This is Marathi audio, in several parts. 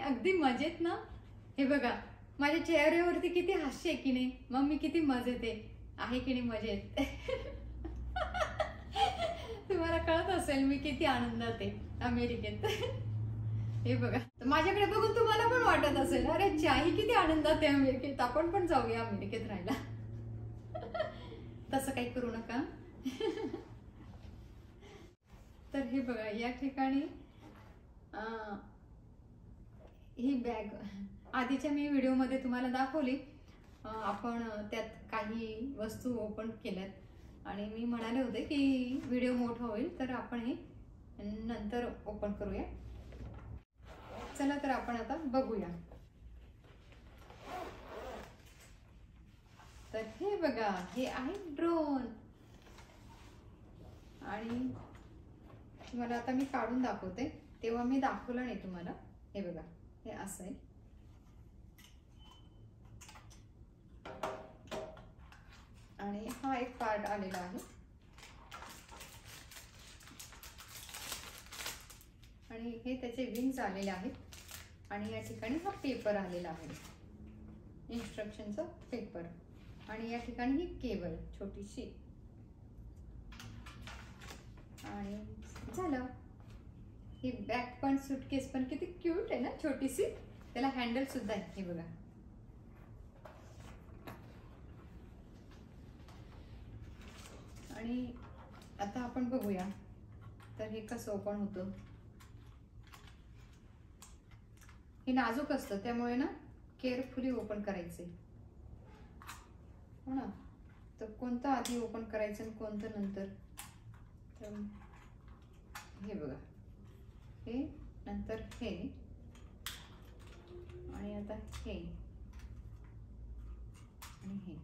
अगदी मजेत ना? हे बघा माझ्या चेहऱ्यावरती किती हास्य आहे की नाही, मग मी किती मजेत आहे की नाही मजेत. तुम्हाला कळत असेल मी किती आनंदात आहे अमेरिकेत. हे बघा माझ्याकडे बघून तुम्हाला पण वाटत असेल अरे चाही किती आनंदात आहे अमेरिकेत, आपण पण जाऊया अमेरिकेत राहायला. तसं काही करू नका. तर हे बघा या ठिकाणी ही बॅग आधीच्या मी व्हिडिओमध्ये तुम्हाला दाखवली. आपण त्यात काही वस्तू ओपन केल्यात आणि मी म्हणाले होते की व्हिडिओ मोठा होईल तर आपण हे नंतर ओपन करूया. चला तर आपण आता बघूया. तर हे बघा हे आहे ड्रोन आणि तुम्हाला आता मी काढून दाखवते. तेव्हा मी दाखवलं नाही तुम्हाला. हे बघा हे असं आहे आणि हा एक पार्ट आलेला आहे आणि हे त्याचे विंग्स आलेले आहेत आणि या ठिकाणी हा पेपर आलेला आहे, इन्स्ट्रक्शनचा पेपर. आणि या ठिकाणी ही केबल छोटीशी आणि झालं. ही बॅग पण सूटकेस पण किती क्यूट आहे ना, छोटीशी. त्याला हँडल सुद्धा आहे. हे बघा आणि आता आपण बघूया तर हे कसं ओपन होतं. हे नाजूक असतं त्यामुळे ना केअरफुली ओपन करायचे हो ना. तर कोणतं आधी ओपन करायचं आणि कोणतं नंतर. तर हे बघा हे नंतर हे आणि आता हे आणि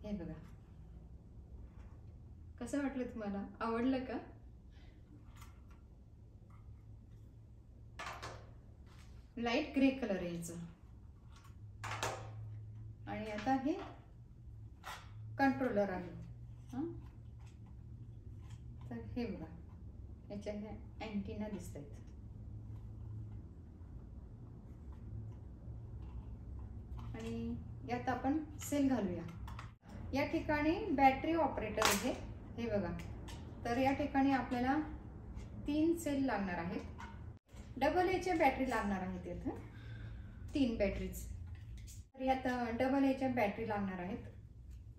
हे बघा. कसं वाटलं तुम्हाला, आवडलं का? लाईट ग्रे कलर आहे याचं. आणि आता हे कंट्रोलर आहे. तर हे बघा याच्या अँटीना दिसत आहेत आणि यात आपण सेल घालूया. या ठिकाणी बॅटरी ऑपरेटर आहे. हे बघा तर या ठिकाणी आपल्याला 3 सेल लागणार आहेत. डबल एच्या बॅटरी लागणार आहेत. इथं 3 बॅटरीज. तर यात डबल एच्या बॅटरी लागणार आहेत.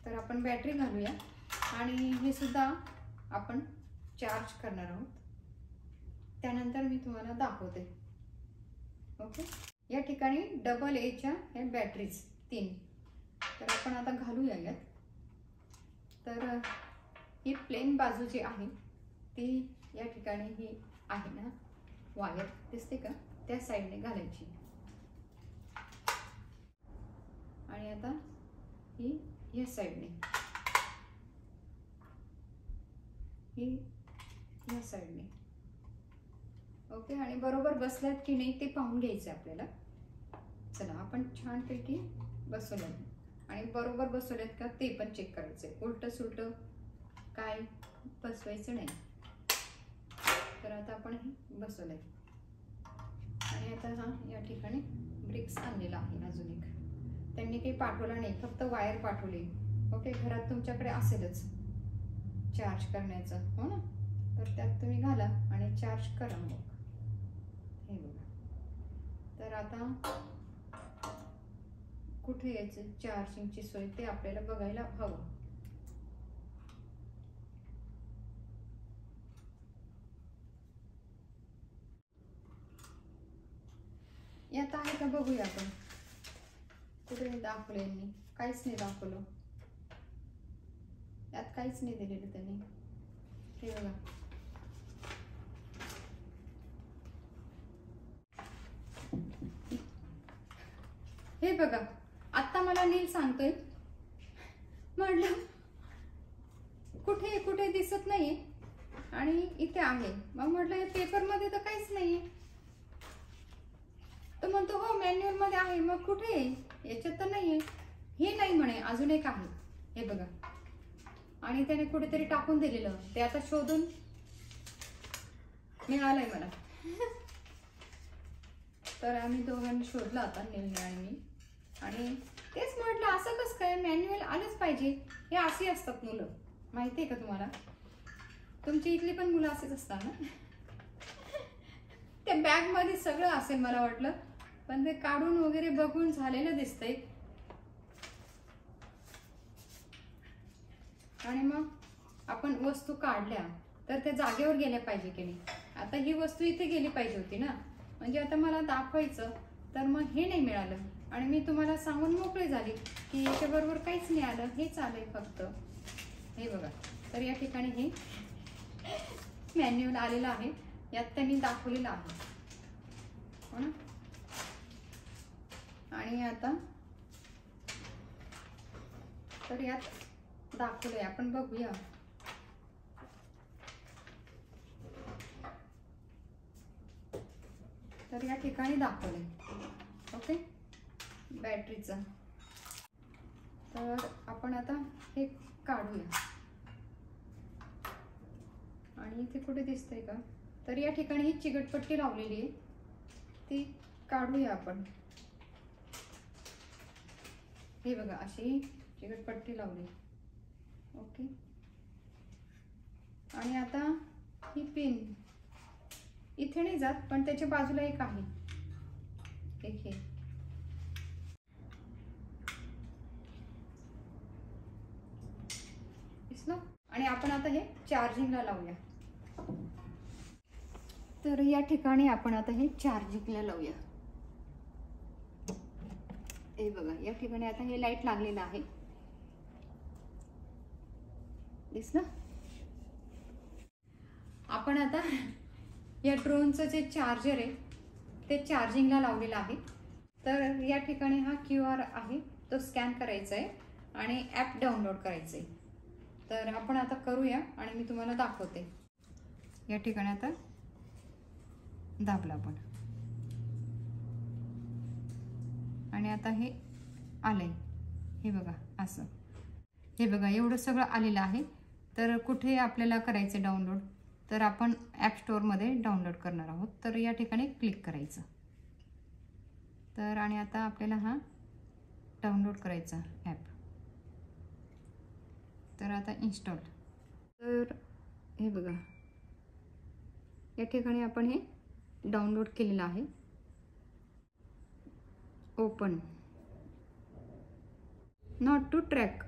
तर आपण बॅटरी घालूया आणि हे सुद्धा आपण चार्ज करणार आहोत. त्यानंतर मी तुम्हाला दाखवते. ओके. या ठिकाणी डबल एच्या ह्या बॅटरीज 3. तर आपण आता घालूया यात. तर ही प्लेन बाजू जी आहे ती या ठिकाणी ही आहे ना वायर दिसते का, त्या साईडने घालायची. आणि आता ही या साईडने, ही या साईडने. ओके. आणि बरोबर बसल्यात की नाही ते पाहून घ्यायचं आपल्याला. चला आपण छानपैकी बसवल्यात आणि बरोबर बसवल्यात का ते पण चेक करायचंय. उलट सुलट काय बसवायचं नाही. तर आता आपण हे बसवलंय आणि आता हा या ठिकाणी ब्रिक्स आणलेला आहे अजून एक. त्यांनी काही पाठवलं नाही, फक्त वायर पाठवली. ओके. घरात तुमच्याकडे असेलच चार्ज करण्याचं हो ना, तर त्यात तुम्ही घाला आणि चार्ज करा. मग हे बघा. तर आता कुठे यायचं चार्जिंगची सोय ते आपल्याला बघायला हवं. यात आहे का बघूया आपण. कुठे दाखवलं यांनी, काहीच नाही दाखवलं. यात काहीच नाही दिलेलं त्यांनी. हे बघा हे बघा. आता मला नील सांगतोय, म्हटलं कुठे कुठे दिसत नाहीये आणि इथे आहे. मग म्हटलं हे पेपर मध्ये तर काहीच नाहीये. तर म्हणतो हो मॅन्युअल मध्ये आहे. मग कुठे याच्यात तर नाहीये. हे नाही म्हणे, अजून एक आहे. हे बघा. आणि त्याने कुठेतरी टाकून दिलेलं ते आता शोधून मिळालंय मला. तर आम्ही दोघांनी शोधला आता, नीलने आणि मी. आणि तेच म्हटलं असं कसं काय, मॅन्युअल आलंच पाहिजे. हे अशी असतात मुलं, माहिती आहे का तुम्हाला? तुमची इथली पण मुलं असेच असतात ना. त्या बॅगमध्ये सगळं असेल मला वाटलं, पण ते काढून वगैरे बघून झालेलं दिसतंय. आणि मग आपण वस्तू काढल्या तर त्या जागेवर गेल्या पाहिजे की नाही. आता ही वस्तू इथे गेली पाहिजे होती ना, म्हणजे आता मला दाखवायचं तर मग हे नाही मिळालं. आणि मी तुम्हाला सांगून मोकळी झाली की याच्याबरोबर काहीच नाही आलं, हेच आलंय फक्त. हे बघा, तर या ठिकाणी हे मॅन्युअल आलेलं आहे, यात त्यांनी दाखवलेलं आहे, हो ना. आणि आता तर यात दाखवलंय, आपण बघूया. तर या ठिकाणी दाखवलंय, ओके, बॅटरीचं. तर आपण आता हे काढूया. आणि इथे कुठे दिसतंय का, तर या ठिकाणी ही चिकटपट्टी लावलेली आहे, ती काढूया आपण. हे बघा, अशी चिकटपट्टी लावली, ओके. आणि आता ही पिन इथे नाही जात, पण त्याच्या बाजूला एक आहे, एक हे. दिसलं. आणि आपण आता हे चार्जिंगला लावूया. तर या ठिकाणी आपण आता हे चार्जिंगला लावूया. हे बघा, या ठिकाणी आता हे लाईट लागलेलं आहे, दिसलं. आपण आता या ड्रोनचं जे चार्जर आहे ते चार्जिंगला लावलेलं आहे. तर या ठिकाणी हा QR आहे, तो स्कॅन करायचा आहे आणि ॲप डाउनलोड करायचं आहे. तर आपण आता करूया आणि मी तुम्हाला दाखवते. या ठिकाणी आता दाबलं आपण आणि आता हे आलंय, हे बघा असं. हे बघा, एवढं सगळं आलेलं आहे. तर कुठे आपल्याला करायचं डाउनलोड, तर आपण ॲप स्टोअरमध्ये डाउनलोड करणार आहोत. तर या ठिकाणी क्लिक करायचं. तर आणि आता आपल्याला हा डाउनलोड करायचा ॲप. तर आता इन्स्टॉल. तर हे बघा, या ठिकाणी आपण हे डाउनलोड केलेलं आहे. Open, not to track.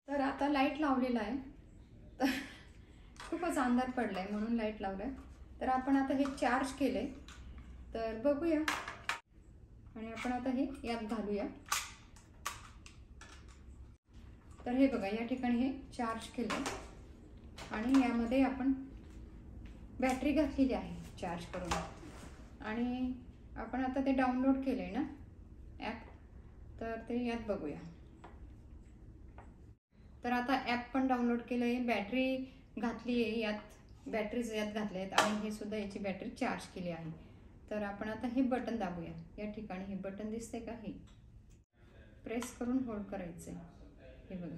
तर आता लाईट लावलेला आहे, तर खूपच अंधार पडलाय म्हणून लाईट लावलाय. तर आपण आता हे चार्ज केलंय, तर बघूया. आणि आपण आता हे यात घालूया. तर हे बघा, या ठिकाणी हे चार्ज केलंय आणि यामध्ये आपण बॅटरी घातलेली आहे चार्ज करून. आणि आपण आता ते डाउनलोड केलंय ना ॲप, तर ते यात बघूया. तर आता ॲप पण डाउनलोड केलंय, बॅटरी घातली आहे यात, बॅटरीज यात घातल्या आहेत आणि हे सुद्धा याची बॅटरी चार्ज केली आहे. तर आपण आता हे बटन दाबूया. या ठिकाणी हे बटन दिसतंय का, हे प्रेस करून होल्ड करायचंय. हे बघा,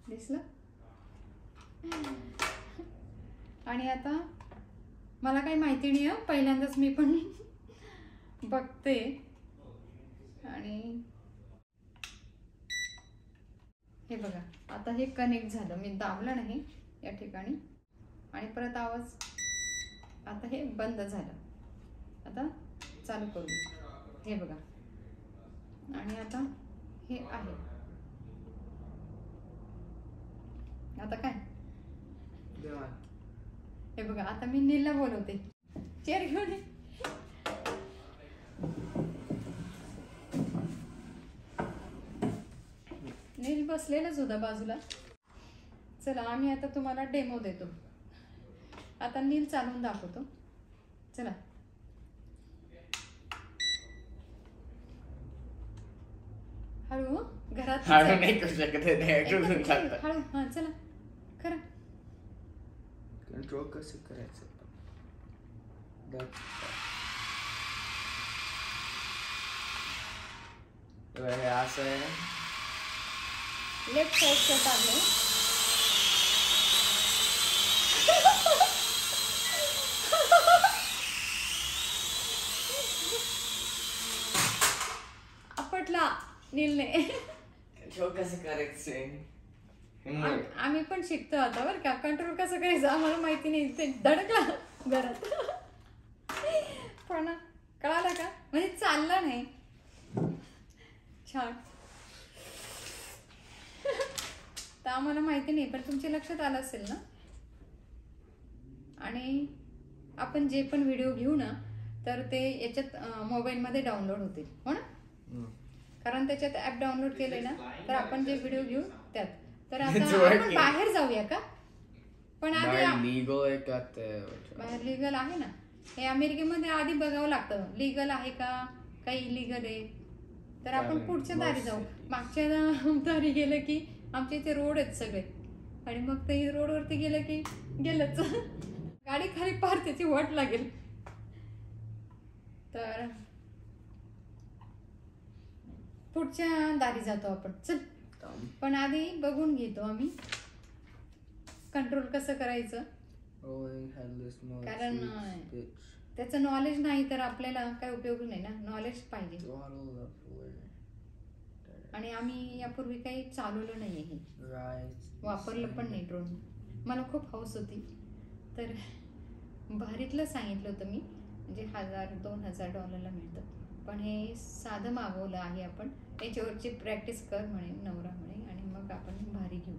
दिसलं. आणि आता मला काही माहिती नाही आहे, पहिल्यांदाच मी पण बघते. आणि हे बघा, आता हे कनेक्ट झालं. मी दाबलं नाही या ठिकाणी आणि परत आवाज, आता हे बंद झालं. आता चालू करू. हे बघा, आणि आता हे आहे. आता काय, हे बघा, आता मी नीलला बोलवते, चेअर घेऊन ये. नील बसलेलाच होता बाजूला. चला, आम्ही आता तुम्हाला डेमो देतो. आता नील चालवून दाखवतो. चला, हळू, घरात नाही करू शकत, हळू. हा, चला खरं. कंट्रोल कसं करायचं, असं आहे. लेफ्ट साईडचं टाकलं. नीलने. ठेव कसं करायचंय. आम्ही पण शिकतो आता बरं का, कंट्रोल कसं करायचं आम्हाला माहिती नाही. ते धडकला घरात पण कळालं का, म्हणजे चाललं नाही. छान. तर आम्हाला माहिती नाही, पण तुमच्या लक्षात आलं असेल ना. आणि आपण जे पण व्हिडिओ घेऊ ना, तर ते याच्यात मोबाईलमध्ये डाउनलोड होतील, हो ना. कारण त्याच्यात ऍप डाउनलोड केले ना, तर आपण जे व्हिडिओ घेऊ त्यात. तर आता आपण बाहेर जाऊया का. पण आधी लीगल आहे का ते. बाहेर लिगल आहे ना. हे अमेरिकेमध्ये आधी बघावं लागतं लिगल आहे का, काही इलिगल आहे. तर आपण पुढच्या दारी जाऊ. मागच्या दारी गेलं की आमच्या इथे रोड आहेत सगळे, आणि मग ते रोडवरती गेलं की गेलंच. गाडी खाली पार त्याची वाट लागेल. तर पुढच्या दारी जातो आपण. चल. पण आधी बघून घेतो आम्ही कंट्रोल कसं करायचं. कारण त्याचं नॉलेज नाही तर आपल्याला काय उपयोग नाही ना. नॉलेज पाहिजे. आणि आम्ही यापूर्वी काही चालवलं नाही हे, वापरलं पण नाही ड्रोन. मला खूप हौस होती, तर भारीतलं सांगितलं होतं मी, म्हणजे $1000-2000 मिळतं. पण हे साधं मागवलं आहे आपण. याच्यावरची प्रॅक्टिस कर म्हणे नवरा म्हणे, आणि मग आपण भारी घेऊ.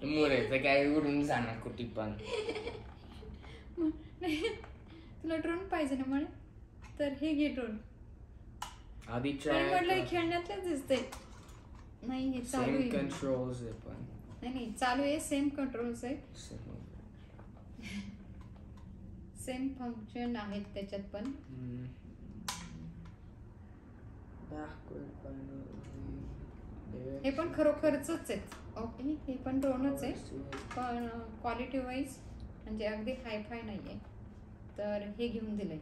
मोरेचं काय उडून जाणार कुठे पण. तुला ड्रोन पाहिजे ना म्हणे, तर हे घे ड्रोन. आधी म्हटलं खेळण्यातलंच दिसते. नाही हे चालू आहे. कंट्रोल्स आहे पण. नाही चालू आहे. सेम कंट्रोल्स आहे, सेम फंक्शन आहेत त्याच्यात पण. हे पण खरोखरच आहे. ओके, हे पण ड्रोनच आहे, पण क्वालिटी वाईज म्हणजे अगदी हायफाय नाही आहे. तर हे घेऊन दिलंय.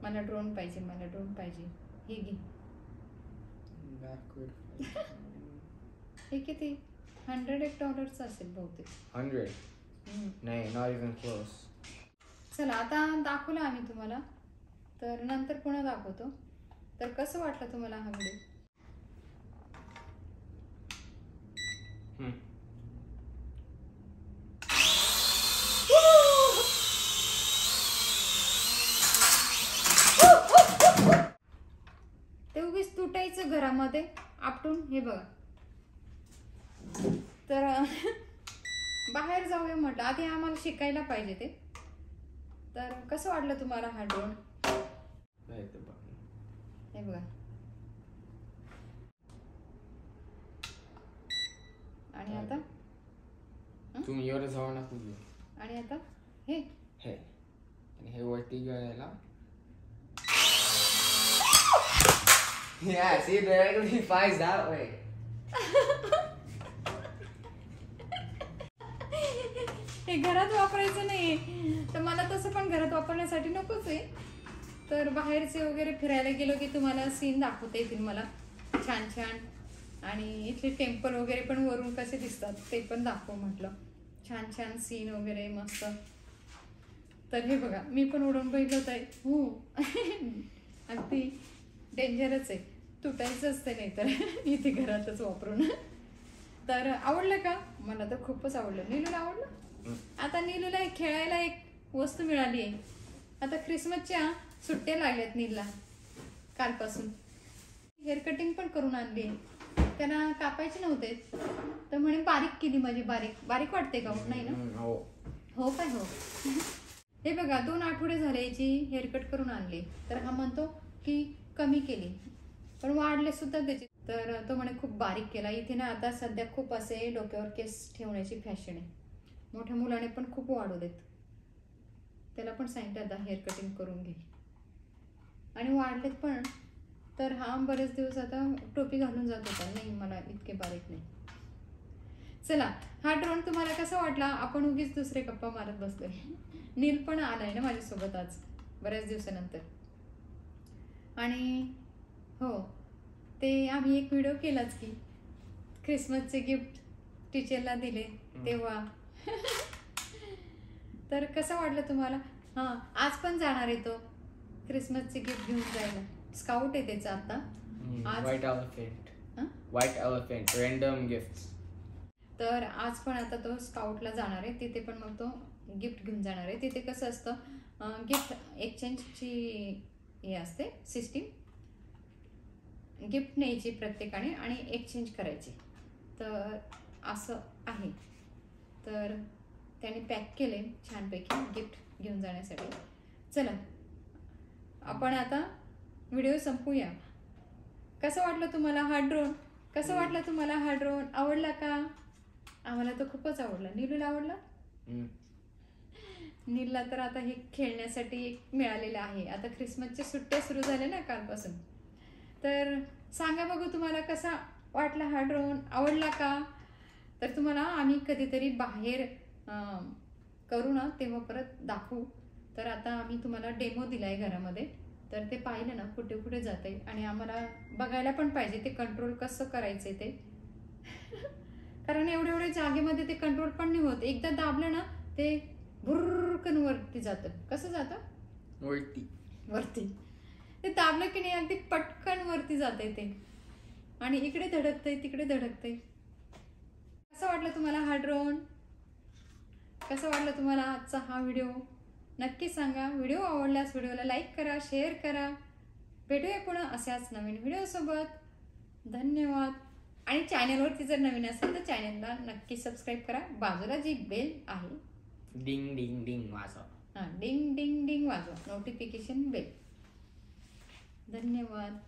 मला ड्रोन पाहिजे, मला ड्रोन पाहिजे. हे घे. हे किती $100 असेल बहुतेक. 100 नाही, नॉट इवन क्लोज. चला आता दाखवलं आम्ही तुम्हाला, तर नंतर पुन्हा दाखवतो. तर कसं वाटलं तुम्हाला हा व्हिडिओ. ते उगीच तुटायचं घरामध्ये आपटून. हे बघा. तर बाहेर जाऊया म्हटलं, आधी आम्हाला शिकायला पाहिजे ते. तर कसं वाटलं तुम्हाला हा ड्रोन. हे बघा. आणि आता तुम्ही एवढं जाऊ नको. आणि आता हे हे आणि हे वरती गेला. Yeah, see, directly flies that way. हे घरात वापरायचं नाही, तर मला तसं पण घरात वापरण्यासाठी नकोच आहे. तर बाहेरचे वगैरे फिरायला गेलो की तुम्हाला सीन दाखवता येतील मला छान छान. आणि इथले टेम्पल वगैरे पण वरून कसे दिसतात ते पण दाखव म्हटलं. छान छान सीन वगैरे मस्त. तर हे बघा, मी पण उडून बघितलं आहे. हो अगदी डेंजरच आहे, तुटायचं असते नाही तर इथे घरातच वापरून. तर आवडलं का. मला तर खूपच आवडलं. नीलूला आवडलं. आता नीलूला खेळायला एक वस्तू मिळाली आहे. आता ख्रिसमसच्या सुट्ट्या लागल्यात नीलला कालपासून. हेअर कटिंग पण करून आणली आहे. त्यांना कापायचे नव्हते, तर म्हणे बारीक केली. माझी बारीक बारीक वाटते का. नाही ना. हो काय. हो. हे बघा, 2 आठवडे झाले याची हेअरकट करून आणली. तर हा म्हणतो की कमी केली, पण वाढले सुद्धा त्याचे. तर तो म्हणे खूप बारीक केला. इथे ना आता सध्या खूप असे डोक्यावर केस ठेवण्याची फॅशन आहे. मोठ्या मुलाने पण खूप वाढू देत. त्याला पण सांगितलं आता हेअर कटिंग करून घे. आणि वाढलेत पण. तर हा बरेच दिवस आता टोपी घालून जात होता. नाही, मला इतके बारीक नाही. चला, हा ड्रोन तुम्हाला कसा वाटला. आपण उगीच दुसरे गप्पा मारत बसलोय. नील पण आलाय ना माझ्यासोबत आज बऱ्याच दिवसानंतर. आणि हो, ते आम्ही एक व्हिडिओ केलाच की ख्रिसमसचे गिफ्ट टीचरला दिले तेव्हा. तर कसं वाटलं तुम्हाला. हां, आज पण जाणार आहे तो ख्रिसमसचे गिफ्ट घेऊन जायला. स्काउट आहे त्याचा आता. आज White elephant. हं? White elephant. Random gifts. तर आज पण आता तो स्काउटला जाणार आहे, तिथे पण मग तो गिफ्ट घेऊन जाणार आहे. तिथे कसं असतं, गिफ्ट एक्सचेंजची हे असते सिस्टीम, गिफ्ट न्यायची प्रत्येकाने आणि एक्सचेंज करायची. तर असं आहे. तर त्याने पॅक केले छानपैकी गिफ्ट घेऊन जाण्यासाठी. चला आपण आता व्हिडिओ संपूया. कसं वाटलं तुम्हाला हा ड्रोन? कसं वाटलं तुम्हाला हा ड्रोन? आवडला का? आम्हाला तर खूपच आवडला. नीलूला आवडला? नीलला तर आता हे खेळण्यासाठी एक मिळालेलं आहे. आता ख्रिसमसच्या सुट्ट्या सुरू झाल्या ना कालपासून. तर सांगा बघू तुम्हाला कसा वाटला हा ड्रोन? आवडला का? तर तुम्हाला आम्ही कधीतरी बाहेर करू ना तेव्हा परत दाखवू. तर आता आम्ही तुम्हाला डेमो दिलाय घरामध्ये, तर ते पाहिलं ना कुठे कुठे जाते आणि आम्हाला बघायला पण पाहिजे ते कंट्रोल कसं करायचंय ते. कारण एवढ्या जागेमध्ये ते कंट्रोल पण नाही होत. एकदा दाबलं ना ते भुर्रकन वरती जातं. कसं जातं? वरती. ते दाबलं की नाही अगदी पटकन वरती जाते ते आणि इकडे धडकतंय तिकडे धडकतंय. कसं वाटलं तुम्हाला हा ड्रोन? कसं वाटलं तुम्हाला आजचा हा व्हिडिओ? नक्की सांगा. व्हिडिओ आवडल्यास व्हिडिओला लाईक करा, शेअर करा. भेटूया पुन्हा अशाच नवीन व्हिडिओसोबत. धन्यवाद. आणि चॅनलवरती जर नवीन असेल तर चॅनलला नक्की सबस्क्राईब करा. बाजूला जी बेल आहे Ding ding ding वाजवा. डिंग डिंग डिंग वाजवा, नोटिफिकेशन बेल. धन्यवाद.